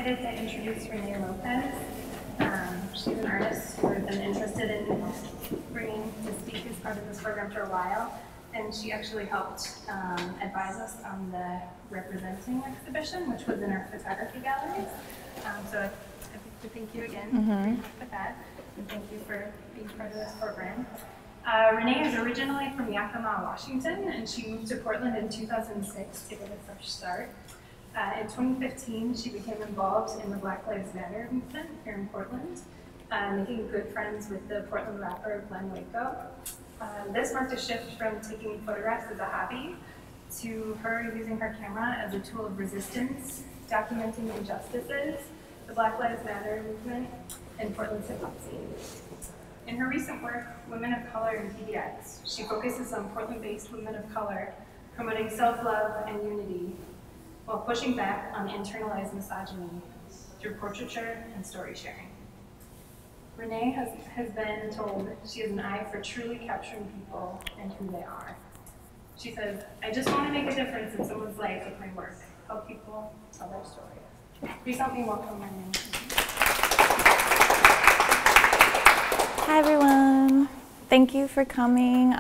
excited to introduce Renée Lopez. She's an artist who has been interested in bringing to speak as part of this program for a while, and she actually helped advise us on the Representing exhibition, which was in our photography galleries. So I'd like to thank you again for that, and thank you for being part of this program. Renée is originally from Yakima, Washington, and she moved to Portland in 2006 to get a fresh start. In 2015, she became involved in the Black Lives Matter movement here in Portland, making good friends with the Portland rapper Glenn Waco. This marked a shift from taking photographs as a hobby to her using her camera as a tool of resistance, documenting injustices, the Black Lives Matter movement, and Portland's hip-hop scene. In her recent work, Women of Color in PDX, she focuses on Portland-based women of color, promoting self-love and unity, while pushing back on internalized misogyny through portraiture and story sharing. Renée has been told she has an eye for truly capturing people and who they are. She says, "I just want to make a difference in someone's life with my work, help people tell their stories." Please help me welcome Renée. Hi everyone, thank you for coming.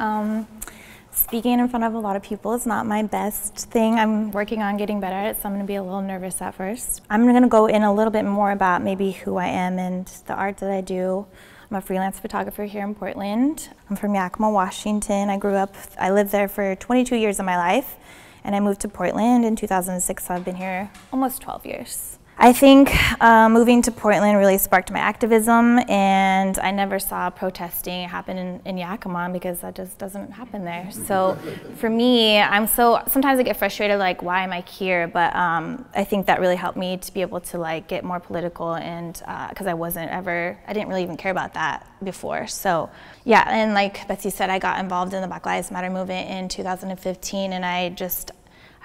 Speaking in front of a lot of people is not my best thing. I'm working on getting better at it, so I'm gonna be a little nervous at first. I'm gonna go in a little bit more about maybe who I am and the art that I do. I'm a freelance photographer here in Portland. I'm from Yakima, Washington. I lived there for 22 years of my life, and I moved to Portland in 2006, so I've been here almost 12 years. I think moving to Portland really sparked my activism, and I never saw protesting happen in Yakima because that just doesn't happen there. So for me, sometimes I get frustrated, like, why am I here? But I think that really helped me to be able to like get more political, and because I didn't really even care about that before. So yeah, and like Betsy said, I got involved in the Black Lives Matter movement in 2015, and I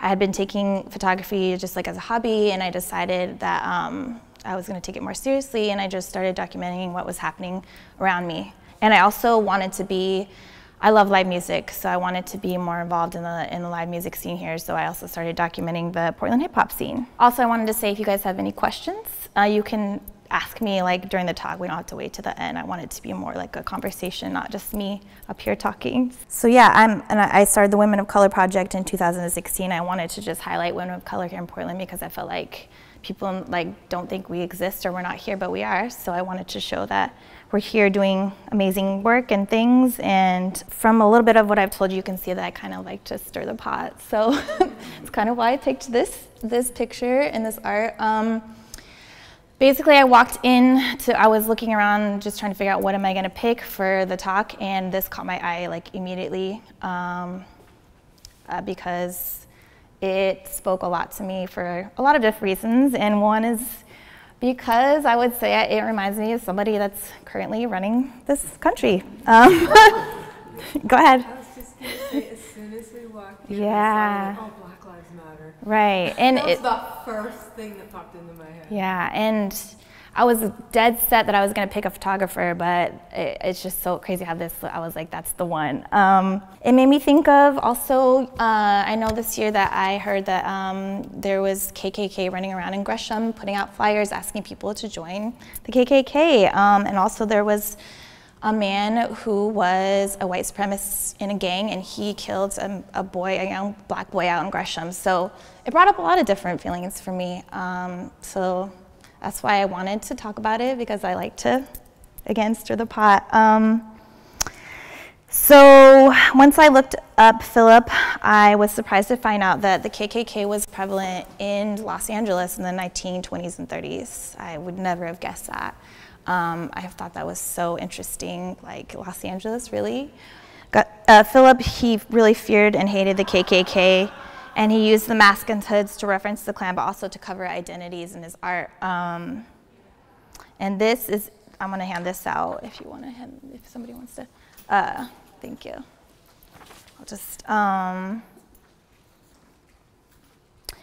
had been taking photography just like as a hobby, and I decided that I was going to take it more seriously, and I just started documenting what was happening around me. And I also wanted to I love live music, so I wanted to be more involved in the live music scene here, so I also started documenting the Portland hip hop scene. Also, I wanted to say, if you guys have any questions, you can ask me like during the talk. We don't have to wait to the end. I want it to be more like a conversation, not just me up here talking. So yeah, I started the Women of Color project in 2016. I wanted to just highlight women of color here in Portland because I felt like people like don't think we exist or we're not here, but we are. So I wanted to show that we're here doing amazing work and things. And from a little bit of what I've told you, you can see that I kind of like to stir the pot. So it's kind of why I picked this picture and this art. Basically, I was looking around just trying to figure out what am I gonna pick for the talk, and this caught my eye like immediately because it spoke a lot to me for a lot of different reasons, and one is because I would say it reminds me of somebody that's currently running this country. Go ahead. I was just gonna say, as soon as we walked in, yeah. I saw, oh, Black Lives Matter. Right, and that was the first thing that popped into my head. Yeah, and I was dead set that I was going to pick a photographer, but it's just so crazy how I was like, that's the one. It made me think of also, I know this year that I heard that there was KKK running around in Gresham, putting out flyers asking people to join the KKK. And also there was a man who was a white supremacist in a gang, and he killed a young black boy out in Gresham. So it brought up a lot of different feelings for me. So that's why I wanted to talk about it, because I like to, again, stir the pot. So once I looked up Philip, I was surprised to find out that the KKK was prevalent in Los Angeles in the 1920s and 30s. I would never have guessed that. I thought that was so interesting, like Los Angeles, really. Philip, he really feared and hated the KKK, and he used the masks and hoods to reference the Klan, but also to cover identities in his art. And this is, I'm gonna hand this out if you wanna if somebody wants to. Thank you. I'll just,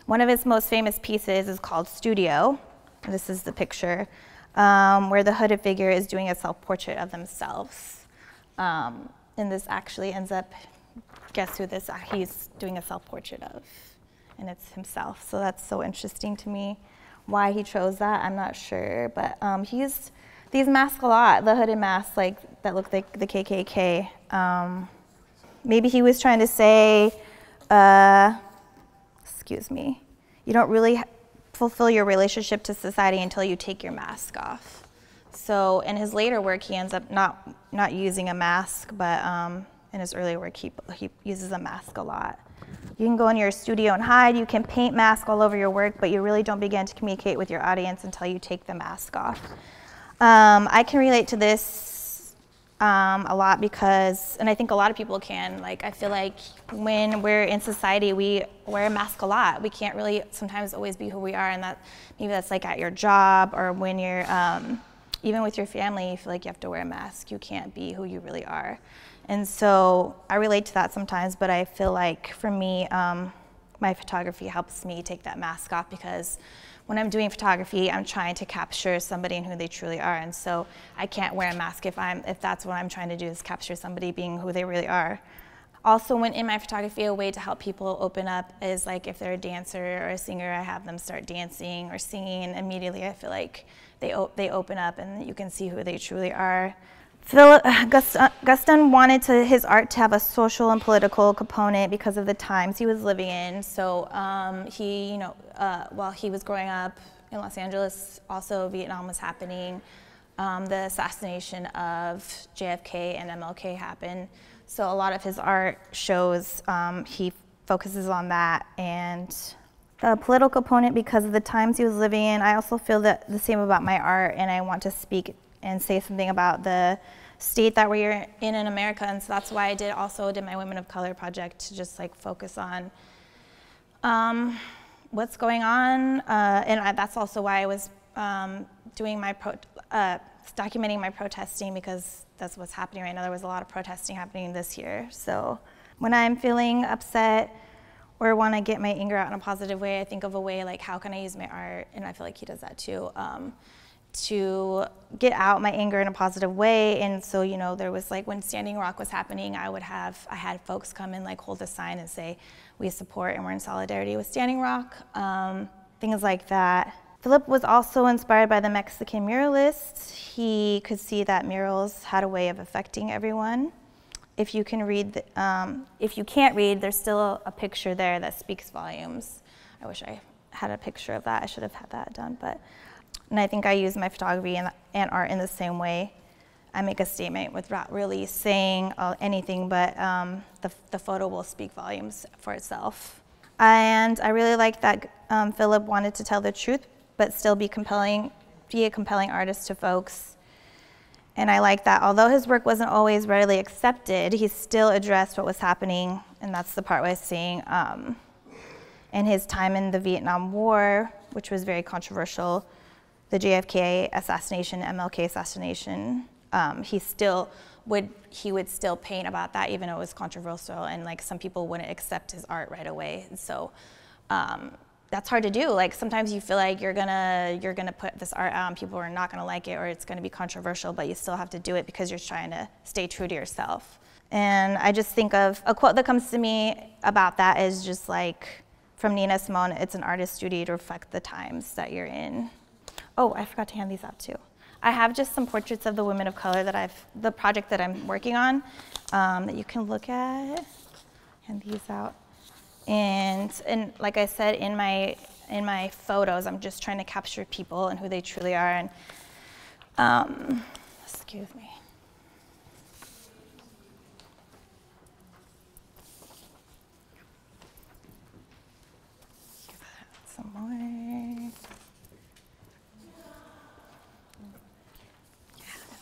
one of his most famous pieces is called Studio. This is the picture. Where the hooded figure is doing a self-portrait of themselves. And this actually ends up, guess who he's doing a self-portrait of? And it's himself, so that's so interesting to me. why he chose that, I'm not sure, but these masks a lot, the hooded masks like that look like the KKK. Maybe he was trying to say, excuse me, you don't really fulfill your relationship to society until you take your mask off. So in his later work, he ends up not using a mask, but in his earlier work, he uses a mask a lot. You can go in your studio and hide, you can paint masks all over your work, but you really don't begin to communicate with your audience until you take the mask off. I can relate to this a lot because, and I think a lot of people can, like I feel like when we're in society, we wear a mask a lot. We can't really sometimes always be who we are, and that maybe that's like at your job or when you're, even with your family, you feel like you have to wear a mask. You can't be who you really are. And so I relate to that sometimes, but I feel like for me, my photography helps me take that mask off because when I'm doing photography, I'm trying to capture somebody and who they truly are. And so I can't wear a mask if that's what I'm trying to do is capture somebody being who they really are. Also, when in my photography, a way to help people open up is like if they're a dancer or a singer, I have them start dancing or singing, and immediately I feel like they open up and you can see who they truly are. Guston wanted his art to have a social and political component because of the times he was living in. So he, while he was growing up in Los Angeles, also Vietnam was happening. The assassination of JFK and MLK happened. So a lot of his art shows, he focuses on that. And the political component because of the times he was living in. I also feel that the same about my art, and I want to speak and say something about the state that we're in America, and so that's why I also did my Women of Color project to just like focus on what's going on, and that's also why I was doing my documenting my protesting, because that's what's happening right now. There was a lot of protesting happening this year. So when I'm feeling upset or want to get my anger out in a positive way, I think of a way like how can I use my art, and I feel like he does that too, to get out my anger in a positive way. And so, there was like when Standing Rock was happening, I had folks come and like hold a sign and say, we support and we're in solidarity with Standing Rock, things like that. Philip was also inspired by the Mexican muralists. He could see that murals had a way of affecting everyone. If you can read, if you can't read, there's still a picture there that speaks volumes. I wish I had a picture of that. I should have had that done, and I think I use my photography and art in the same way. I make a statement without really saying anything, but the photo will speak volumes for itself. And I really like that Philip wanted to tell the truth, but still be a compelling artist to folks. And I like that although his work wasn't always readily accepted, he still addressed what was happening, and that's the part I was saying. In his time in the Vietnam War, which was very controversial, the JFK assassination, MLK assassination, he would still paint about that even though it was controversial, and like some people wouldn't accept his art right away. And so that's hard to do. Like sometimes you feel like you're gonna put this art out and people are not gonna like it, or it's gonna be controversial, but you still have to do it because you're trying to stay true to yourself. And I just think of a quote that comes to me about that is just like from Nina Simone, it's an artist's duty to reflect the times that you're in. Oh, I forgot to hand these out too. I have just some portraits of the women of color that the project that I'm working on, that you can look at. Hand these out. And like I said, in my photos, I'm just trying to capture people and who they truly are. And excuse me. Give that some more.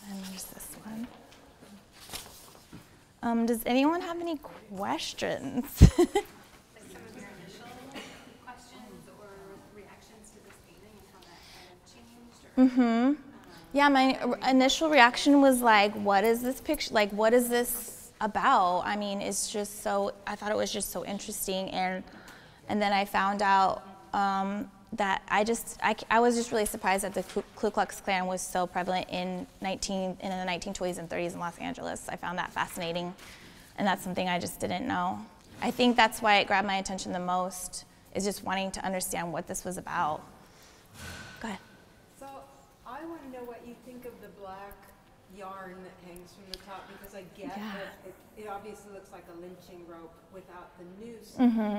And there's this one. Does anyone have any questions? Some of your initial questions or reactions to this painting and how that kind of changed? Yeah, my initial reaction was like, what is this picture? Like, what is this about? I mean, it's just so, I thought it was just so interesting. And then I found out that I was just really surprised that the Ku Klux Klan was so prevalent in the 1920s and 30s in Los Angeles. I found that fascinating, and that's something I just didn't know. I think that's why it grabbed my attention the most, is just wanting to understand what this was about. Go ahead. So I want to know what you think of the black yarn that hangs from the top, because I get that it obviously looks like a lynching rope without the noose,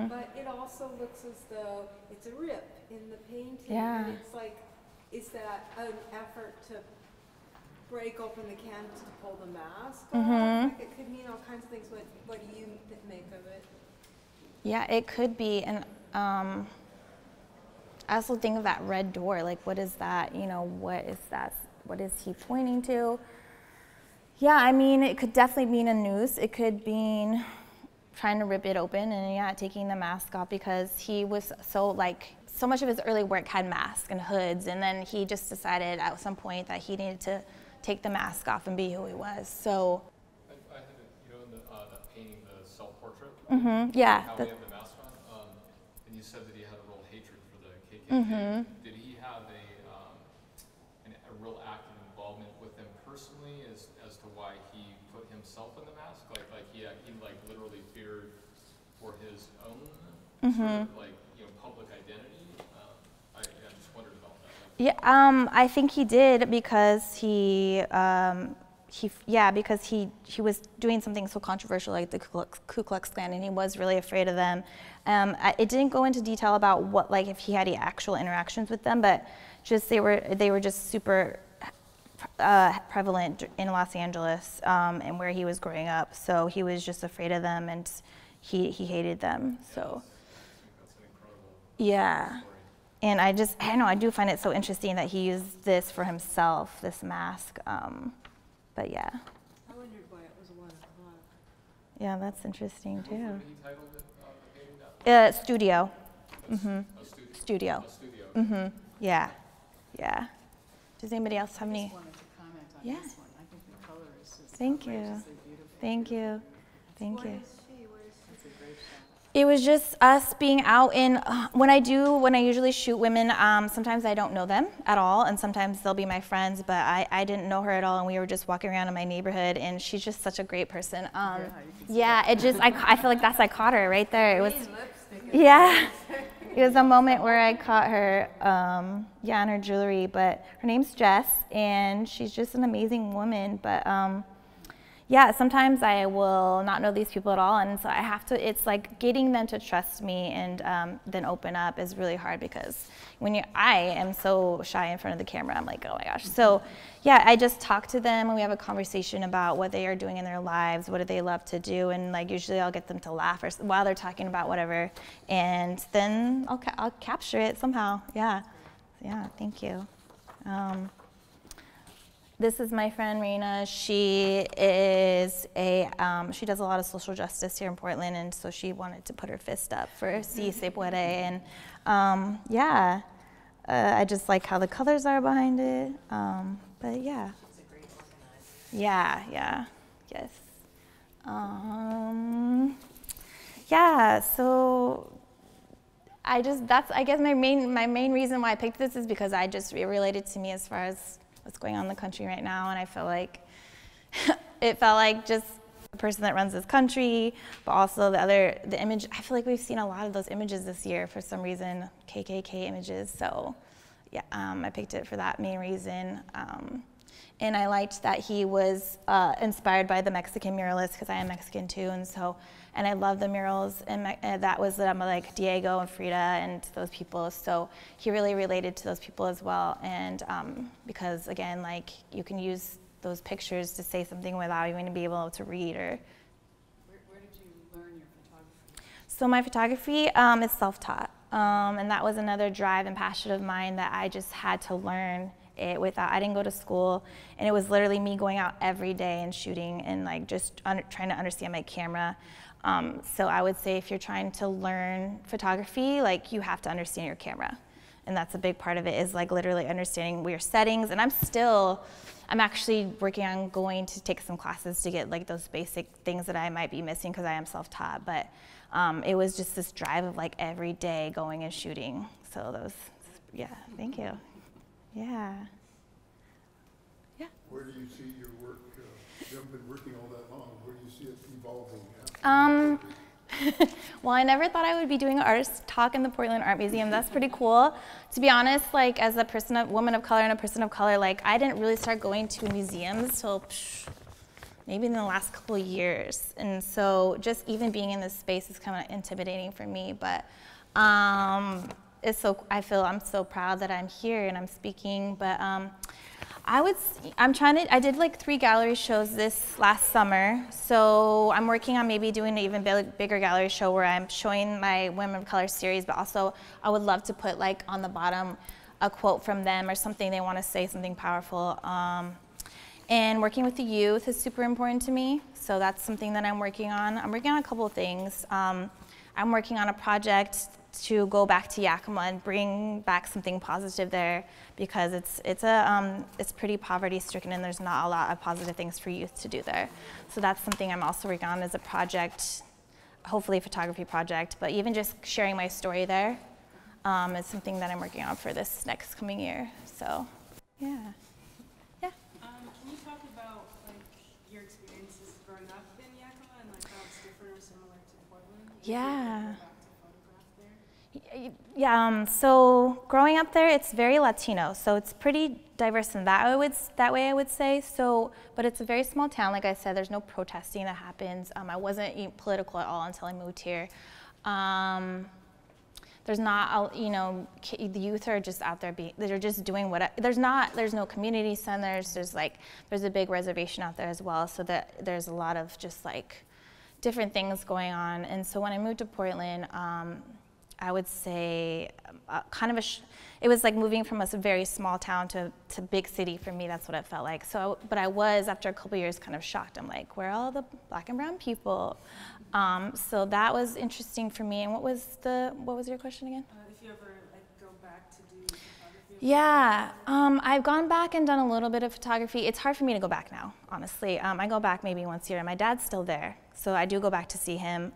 but it also looks as though it's a rip in the painting. Yeah. And it's like, is that an effort to break open the canvas to pull the mask off? Like, it could mean all kinds of things. What do you make of it? Yeah, it could be. And I also think of that red door, like what is that, you know, what is that, what is he pointing to? Yeah, I mean, it could definitely mean a noose. It could mean trying to rip it open and yeah, taking the mask off, because he was so much of his early work had masks and hoods, and then he just decided at some point that he needed to take the mask off and be who he was, so. I had, you know, in that painting, the self-portrait, yeah. how he had the mask on, and you said that he had a real hatred for the KKK. Did he have a real active involvement with them personally as to why he put himself in the mask? Like he literally feared for his own sort of public identity? I just wondered about that. Yeah, I think he did because he was doing something so controversial like the Ku Klux Klan, and he was really afraid of them. It didn't go into detail about what, like, if he had any actual interactions with them, but just they were just super prevalent in Los Angeles and where he was growing up. So he was just afraid of them, and he hated them. So That's an incredible yeah. story. And I don't know, I do find it so interesting that he used this for himself, this mask. But yeah. I wondered why it was 1 o'clock. Yeah, that's interesting too. What did he title the painting that? Studio. A studio. Studio. A studio. Yeah. Yeah. Does anybody else have I any? just wanted to comment on Yeah. this one. I think the color is just Thank you. outrageously beautiful. Thank you. Thank you. That's a great shot. It was just us being out in, when I usually shoot women, sometimes I don't know them at all, and sometimes they'll be my friends, but I didn't know her at all, and we were just walking around in my neighborhood, and she's just such a great person. It just, I feel like I caught her right there. It was, yeah. It was a moment where I caught her, in her jewelry, but her name's Jess, and she's just an amazing woman, but yeah, sometimes I will not know these people at all, and so I have to, it's like getting them to trust me and then open up is really hard, because I am so shy in front of the camera, I'm like, oh my gosh. So yeah, I just talk to them and we have a conversation about what they are doing in their lives, what do they love to do, and like usually I'll get them to laugh while they're talking about whatever, and then I'll capture it somehow, yeah. Yeah, thank you. This is my friend Rena. She is she does a lot of social justice here in Portland, and so she wanted to put her fist up for Si Se Puede, and I just like how the colors are behind it, but yeah. It's a great organized. Yeah, yes. Yeah, so that's I guess my main reason why I picked this is because it related to me as far as what's going on in the country right now, and I feel like it felt like just the person that runs this country, but also the image. I feel like we've seen a lot of those images this year for some reason, KKK images. So yeah, I picked it for that main reason. And I liked that he was inspired by the Mexican muralists, because I am Mexican too, and I love the murals, and that was like Diego and Frida and those people, so he really related to those people as well, and because again, like, you can use those pictures to say something without even being able to read. Or Where did you learn your photography? So my photography is self-taught, and that was another drive and passion of mine that I just had to learn it without. I didn't go to school, and it was literally me going out every day and shooting and like just trying to understand my camera. So I would say if you're trying to learn photography, like, you have to understand your camera, and that's a big part of it, is like literally understanding your settings. And I'm actually working on going to take some classes to get like those basic things that I might be missing, because I am self-taught, but it was just this drive of like every day going and shooting. So yeah, thank you. Yeah. Yeah. Where do you see your work? You haven't been working all that long. Where do you see it evolving? Well, I never thought I would be doing an artist talk in the Portland Art Museum. That's pretty cool. To be honest, like as a woman of color and a person of color, like I didn't really start going to museums till maybe in the last couple of years. And so just even being in this space is kind of intimidating for me, but I feel I'm so proud that I'm here and I'm speaking, but I did like 3 gallery shows this last summer, so I'm working on maybe doing an even bigger gallery show where I'm showing my Women of Color series, but also I would love to put like on the bottom a quote from them or something they want to say, something powerful. And working with the youth is super important to me, so that's something that I'm working on. I'm working on a couple of things. I'm working on a project to go back to Yakima and bring back something positive there, because it's pretty poverty stricken and there's not a lot of positive things for youth to do there. So that's something I'm also working on as a project, hopefully a photography project, but even just sharing my story there is something that I'm working on for this next coming year. So yeah. Can you talk about like your experiences growing up in Yakima and like how it's different or similar to Portland? Yeah. Yeah, so growing up there, it's very Latino, so it's pretty diverse in that way I would say. So, but it's a very small town, like I said. There's no protesting that happens. I wasn't political at all until I moved here. There's not, the youth are just out there they're just doing there's no community centers. There's a big reservation out there as well, so that there's a lot of just like different things going on. And so when I moved to Portland, I would say it was like moving from a very small town to big city for me. That's what it felt like. So, but I was, after a couple years, kind of shocked. I'm like, where are all the Black and brown people? So that was interesting for me. And what was your question again? If you ever like go back to do photography? Yeah, I've gone back and done a little bit of photography. It's hard for me to go back now, honestly. I go back maybe once a year, and my dad's still there. So I do go back to see him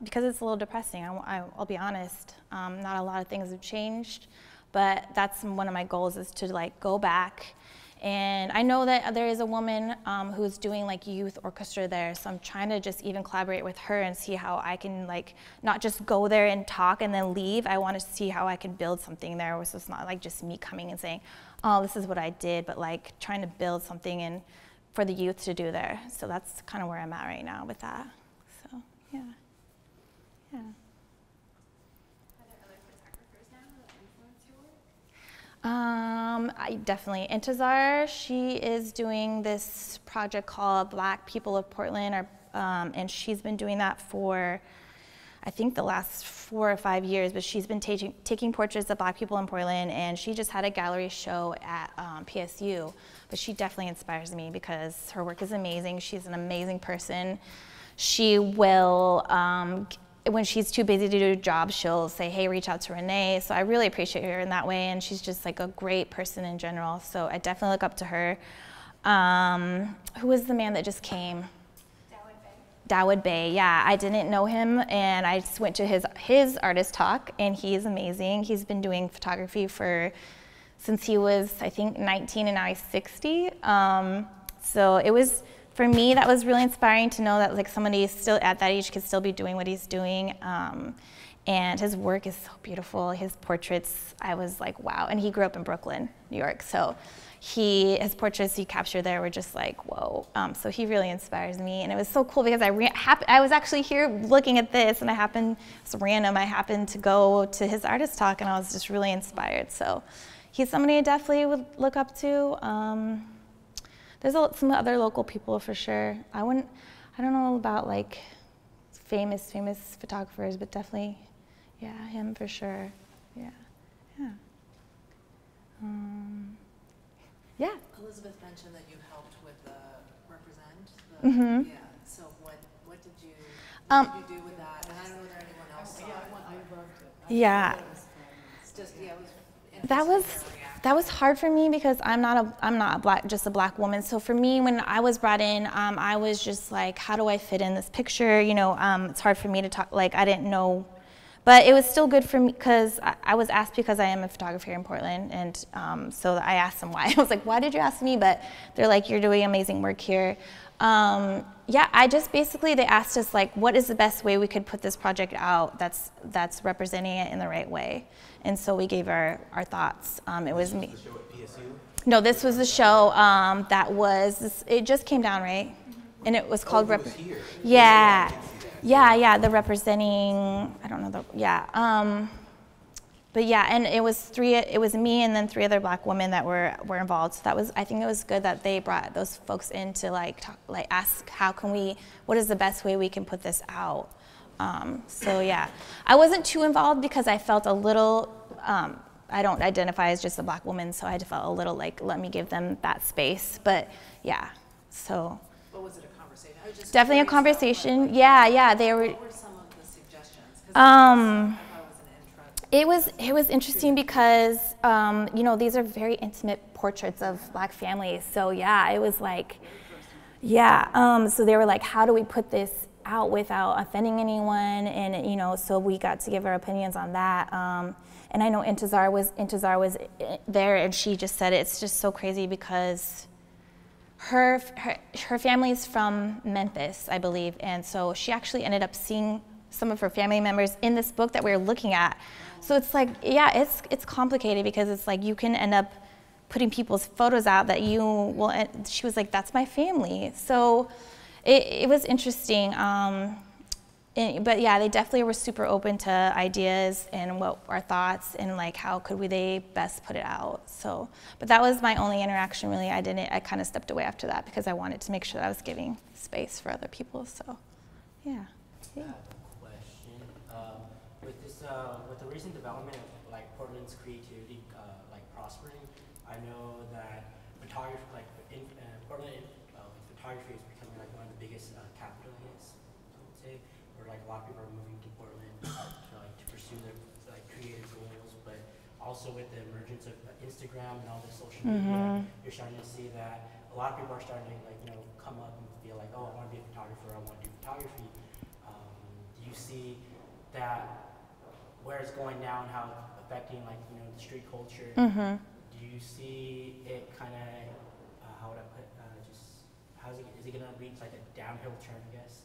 because it's a little depressing. I'll be honest. Not a lot of things have changed, but that's one of my goals, is to like go back. And I know that there is a woman who's doing like youth orchestra there, so I'm trying to just even collaborate with her and see how I can like not just go there and talk and then leave. I want to see how I can build something there, so it's not like just me coming and saying, oh, this is what I did, but like trying to build something and for the youth to do there. So that's kind of where I'm at right now with that. So yeah. Are there other photographers now that influence your work? I definitely. Intezar, she is doing this project called Black People of Portland, and she's been doing that for, I think, the last 4 or 5 years, but she's been taking portraits of Black people in Portland, and she just had a gallery show at PSU. But she definitely inspires me because her work is amazing. She's an amazing person. She will, when she's too busy to do a job, she'll say, hey, reach out to Renee. So I really appreciate her in that way, and she's just like a great person in general. So I definitely look up to her. Who was the man that just came? Dawood Bay, yeah, I didn't know him, and I just went to his artist talk, and he is amazing. He's been doing photography since he was, I think, 19, and now he's 60. So it was, for me, that was really inspiring to know that like somebody still at that age could still be doing what he's doing. And his work is so beautiful. His portraits, I was like, wow. And he grew up in Brooklyn, New York, so his portraits he captured there were just like, whoa. So he really inspires me, and it was so cool because I was actually here looking at this, and it's random, I happened to go to his artist talk, and I was just really inspired. So he's somebody I definitely would look up to. There's some other local people for sure. I don't know about like famous photographers, but definitely, yeah, him for sure. Yeah. Yeah. Elizabeth mentioned that you helped with Represent. Mm-hmm. Yeah. So what did you do with that? And I don't know whether anyone else saw it. I loved it. Yeah. It's just, yeah, it was That was hard for me because I'm not just a black woman. So for me, when I was brought in, I was just like, how do I fit in this picture? It's hard for me to talk. Like I didn't know But it was still good for me because I was asked because I am a photographer here in Portland, and so I asked them why. I was like, why did you ask me? But they're like, you're doing amazing work here. Yeah, I just basically, they asked us like, what is the best way we could put this project out that's representing it in the right way? And so we gave our thoughts. It was me. The show at PSU? No, this was the show it just came down, right? And it was called, yeah. Yeah, the representing, I don't know, but yeah, and it was me and then 3 other Black women that were involved. So I think it was good that they brought those folks in to ask what is the best way we can put this out. So yeah, I wasn't too involved because I felt a little, I don't identify as just a Black woman, so I felt a little like, let me give them that space, but yeah, so. But was it a conversation? I was just Definitely a conversation. Yeah, they were. What were some of the suggestions? 'Cause I thought it was an intro. It was interesting because these are very intimate portraits of Black families. So yeah, it was like, yeah. So they were like, how do we put this out without offending anyone? And so we got to give our opinions on that. And I know Intezar was there, and she just said it's just so crazy because her family's from Memphis, I believe, and so she actually ended up seeing some of her family members in this book that we were looking at. So it's like, yeah, it's complicated because it's like you can end up putting people's photos out that you will. She was like, that's my family. So it was interesting. But yeah, they definitely were super open to ideas and what our thoughts and like how could they best put it out. So, but that was my only interaction really. I kind of stepped away after that because I wanted to make sure that I was giving space for other people. So, yeah. I have a question. With the recent development of like Portland's creativity prospering, I know that photography, Portland, photography is becoming like one of the biggest capital, I guess, I would say, where like a lot of people are moving to Portland to pursue their creative goals. But also with the emergence of Instagram and all this social media, you're starting to see that a lot of people are starting to come up and feel like, oh, I want to be a photographer, I want to do photography. Do you see that where it's going now and how it's affecting the street culture? Do you see it kind of how would I put is it gonna reach like a downhill turn, I guess,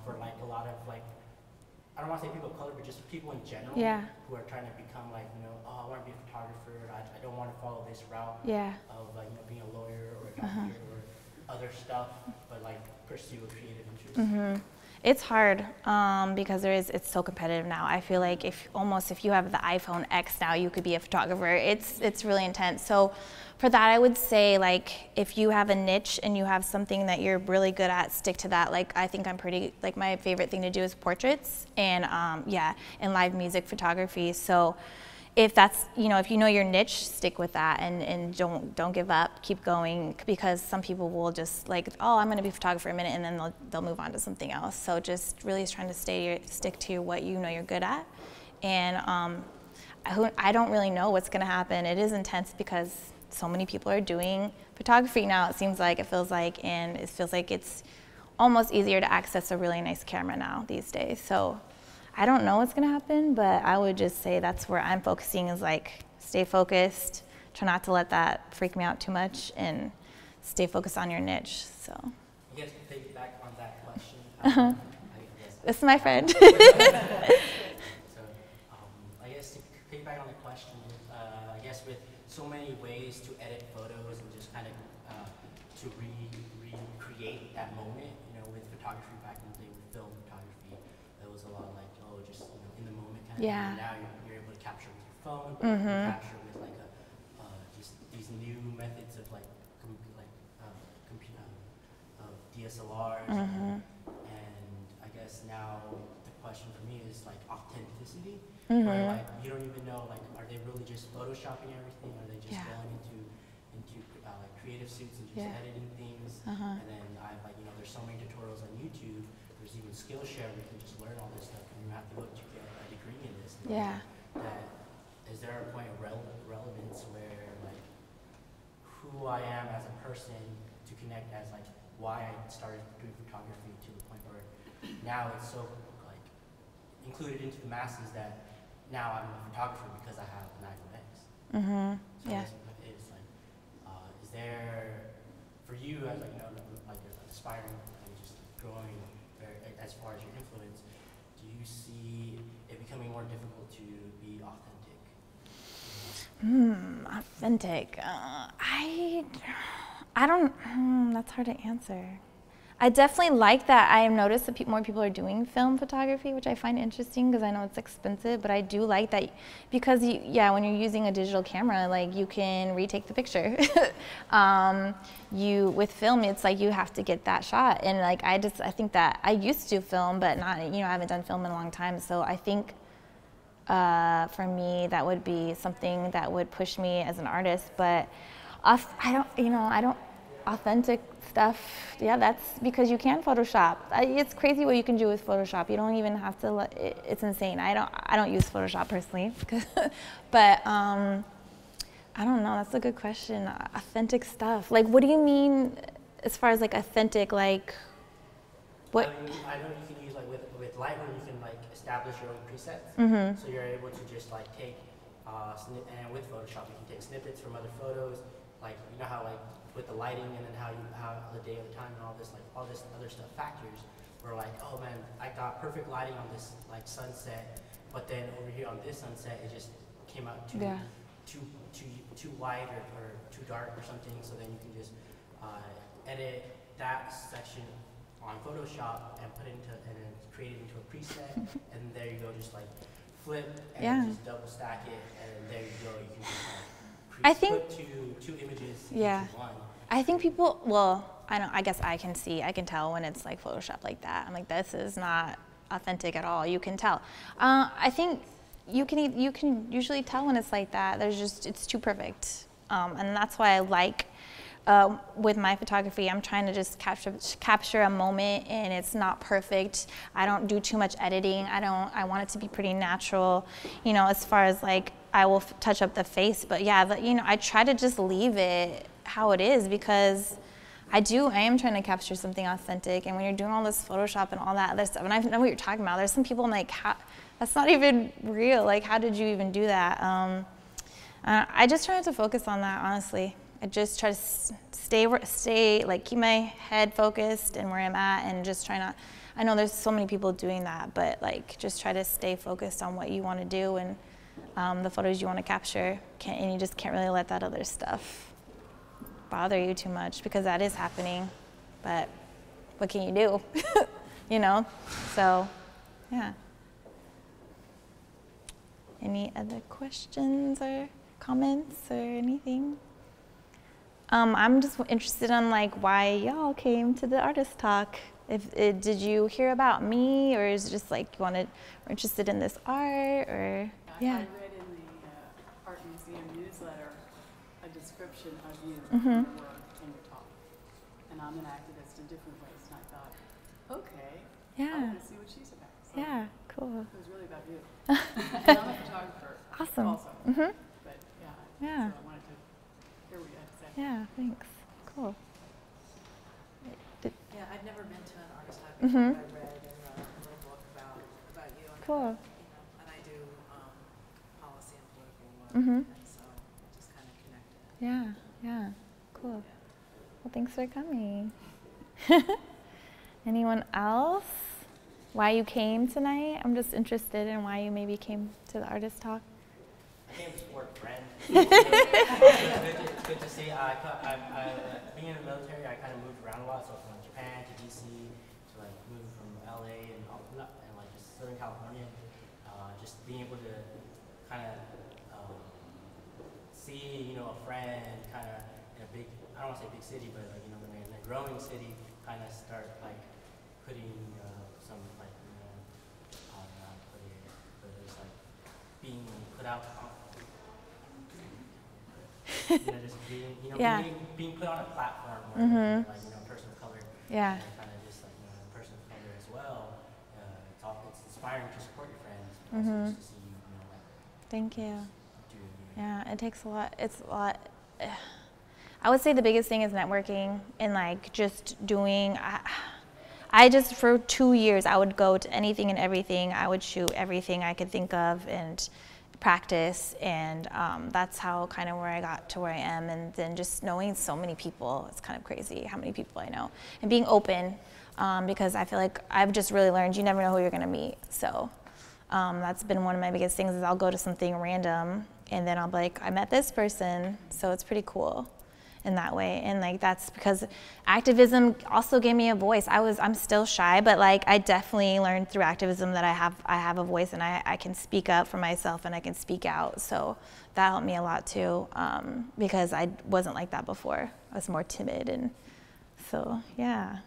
for like a lot of I don't want to say people of color, but just people in general who are trying to become oh, I want to be a photographer. I don't want to follow this route of being a lawyer or a doctor or other stuff, but pursue a creative interest. It's hard because it's so competitive now. I feel like if you have the iPhone X now, you could be a photographer. It's really intense. So for that, I would say if you have a niche and you have something that you're really good at, stick to that. I think I'm pretty my favorite thing to do is portraits and and live music photography. So if that's if you know your niche, stick with that and don't give up, keep going, because some people will just oh, I'm going to be a photographer a minute and then they'll move on to something else. So just really trying to stick to what you know you're good at. And I don't really know what's going to happen. It is intense because so many people are doing photography now, it seems like, and it feels like it's almost easier to access a really nice camera now these days. So I don't know what's going to happen, but I would just say that's where I'm focusing is stay focused, try not to let that freak me out too much, and stay focused on your niche. So. I guess to piggyback on that question, This is my friend. So I guess to piggyback on the question, I guess with so many ways to edit photos and just kind of to recreate that moment, with photography back in the day, with film photography, there was a lot of just in the moment kind of thing. And now you're able to capture with your phone, capture with just these new methods of DSLRs. And I guess now the question for me is authenticity, where you don't even know are they really just photoshopping everything, are they just going into creative suits and just editing things, and then there's so many tutorials on YouTube, there's even Skillshare where you can just learn all this stuff and you have to go to get a degree in this. That is there a point of relevance where who I am as a person to connect as why I started doing photography to the point where now it's so included into the masses that now I'm a photographer because I have an iPhone X. So Yeah. it's like, is there, for you as like, like aspiring and just growing as far as your influence, do you see it becoming more difficult to be authentic? Authentic. I don't, that's hard to answer. I definitely like that. I have noticed that more people are doing film photography, which I find interesting because I know it's expensive, but I do like that because when you're using a digital camera, like you can retake the picture. With film, it's like you have to get that shot. And like, I think that I used to film, but not, I haven't done film in a long time. So I think for me, that would be something that would push me as an artist, but I don't, authentic stuff, that's because you can Photoshop. It's crazy what you can do with Photoshop. You don't even have to, it's insane. I don't use Photoshop personally, but I don't know, that's a good question. Authentic stuff. Like, what do you mean as far as like authentic, like, what? I know you can use like with Lightroom, you can like establish your own presets. So you're able to just like take, and with Photoshop, you can take snippets from other photos, like, how like with the lighting and then how the day of the time and all this other stuff factors. We're like, oh man, I got perfect lighting on this like sunset, but then over here on this sunset, it just came out too white or too dark or something. So then you can just edit that section on Photoshop and put it into and then create it into a preset, and there you go, just like flip and just double stack it, and there you go. You can just I think put two images into one. I think people, I guess I can tell when it's like Photoshop like that. I'm like, this is not authentic at all. You can tell. I think you can usually tell when it's like that. It's too perfect. And that's why I like, with my photography, I'm trying to just capture a moment, and it's not perfect. I don't do too much editing. I want it to be pretty natural, as far as like, I will touch up the face, but I try to just leave it how it is because I am trying to capture something authentic. And when you're doing all this Photoshop and all that other stuff, and I know what you're talking about, there's some people I'm like, that's not even real. Like, how did you even do that? I just try to focus on that, honestly. I just try to stay, like, keep my head focused and where I'm at, and just try not, I know there's so many people doing that, but like, just try to stay focused on what you want to do and the photos you want to capture, and you just can't really let that other stuff bother you too much, because that is happening, but what can you do? So yeah. Any other questions or comments or anything? I'm just interested in like why y'all came to the artist talk. Did you hear about me, or is it just like you were interested in this art, or I read in the Art Museum newsletter a description of you, your work, and your talk. And I'm an activist in different ways, and I thought, okay, I want to see what she's about. So cool. it was really about you. And I'm a photographer. Awesome. Also. But so I wanted to hear what you had to say. Yeah, thanks. Cool. Yeah, I'd never been to an artist talk before, but I read in the book about you. And Cool. And I do policy and political work, and so it just kind of connected. Yeah, cool. Well, thanks for coming. Anyone else? Why you came tonight? I'm just interested in why you maybe came to the artist talk. I came to support a friend. It's good to see. Being in the military, I kind of moved around a lot. So from Japan to DC to like moving from LA and like just Southern California. Just being able to kind of see, a friend kind of in a big, I don't want to say big city, but like, in a growing city, kind of start like putting some like, I don't know how to put it, but it's like being put out. Just being, being put on a platform where, like, a person of color, and kind of just like, a person of color as well. It's inspiring to support your friends, but also just to see you, like. Thank you. Yeah, it takes a lot. It's a lot. I would say the biggest thing is networking and like just doing. I just, for 2 years, I would go to anything and everything. I would shoot everything I could think of and practice, and that's how kind of where I got to where I am. And then just knowing so many people, it's kind of crazy how many people I know, and being open, because I feel like I've just really learned you never know who you're gonna meet. So that's been one of my biggest things, is I'll go to something random and then I'll be like, I met this person, so it's pretty cool in that way. And like, that's because activism also gave me a voice. I'm still shy, but like, I definitely learned through activism that I have a voice, and I can speak up for myself, and I can speak out. So that helped me a lot too, because I wasn't like that before. I was more timid, and so yeah.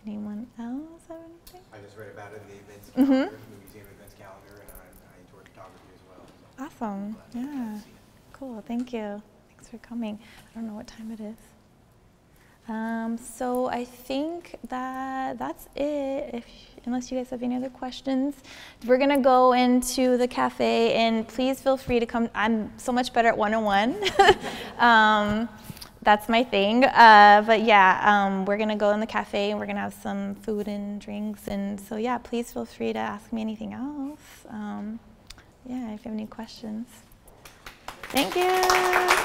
Anyone else have anything? I just read about it in the events calendar, the museum events calendar, and I enjoyed photography as well. So Awesome, yeah. Cool, thank you. Thanks for coming. I don't know what time it is. So I think that's it, unless you guys have any other questions. We're gonna go into the cafe, and please feel free to come. I'm so much better at one-on-one. That's my thing, but yeah, we're gonna go in the cafe and we're gonna have some food and drinks, and so yeah, please feel free to ask me anything else. Yeah, if you have any questions. Thank you.